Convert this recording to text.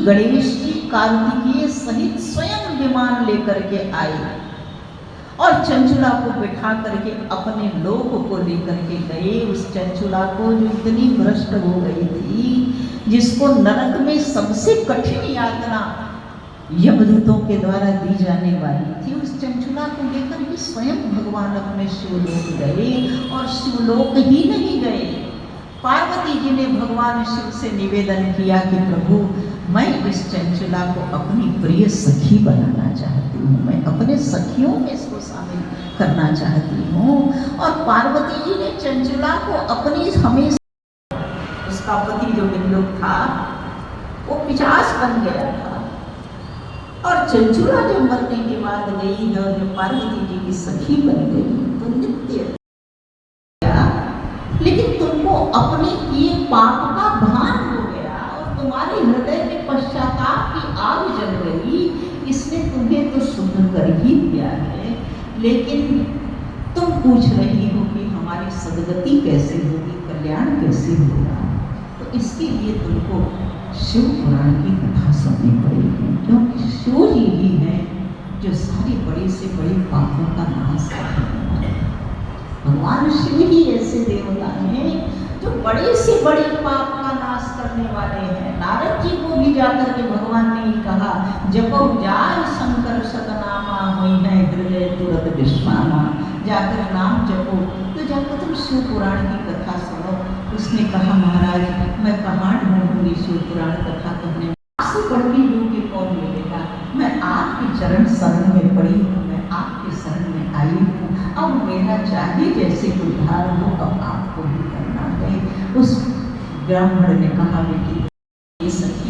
गणेश जी कार्तिकेय सहित स्वयं विमान लेकर के आए और चंचुला को बिठा करके अपने लोक को लेकर के गए। उस चंचुला को जो इतनी भ्रष्ट हो गई थी, जिसको नरक में सबसे कठिन यातना यमदूतों के द्वारा दी जाने वाली थी, उस चंचुला को लेकर के स्वयं भगवान अपने शिवलोक गए। और शिवलोक ही नहीं गए, पार्वती जी ने भगवान शिव से निवेदन किया कि प्रभु, मैं इस चंचुला को अपनी प्रिय सखी बनाना चाहती हूँ, मैं अपने सखियों में इसको शामिल करना चाहती हूँ। और पार्वती जी ने चंचुला को अपनी हमेशा, उसका पति जो बिल्लुक था वो पिशाच बन गया था, और चंचुला जो मरने के बाद गई है और जो पार्वती जी की सखी बन गई, तो नित्य, लेकिन तुमको अपने किए पाप का भान हो गया और तुम्हारे हृदय में पश्चाताप की आग जल गई, इसने तुम्हें तो शुद्ध कर ही दिया है, लेकिन तुम पूछ रही हो कि हमारी सदगति कैसे होगी, कल्याण कैसे होगा। तो इसके लिए तुमको शिव पुराण की कथा सुननी पड़ेगी, क्योंकि शिव जी ही है जो सारे बड़े से बड़े पापों का नाश करने वाले हैं। भगवान शिव ही ऐसे देवता हैं जो बड़े से बड़े पाप का नाश करने वाले हैं। नारद जी को भी जाकर के भगवान ने ही कहा, जपो जाय शंकर सतनामा हुई है हृदय तुरत विश्वामा, जाकर नाम जपो। तो जाकर तुम शिव पुराण की कथा सुनो। उसने कहा, महाराज मैं कहाँ ढूंढूंगी शिव पुराण कथा कहने, आपसे बढ़ के योग्य कौन मिलेगा, मैं आपके चरण शरण में पड़ी हूँ, मैं आपके शरण में आई हूँ, अब मेरा चाहिए जैसे उद्धार हो, अब आपको भी करना है। उस ब्राह्मण ने कहा, बेटी ये सच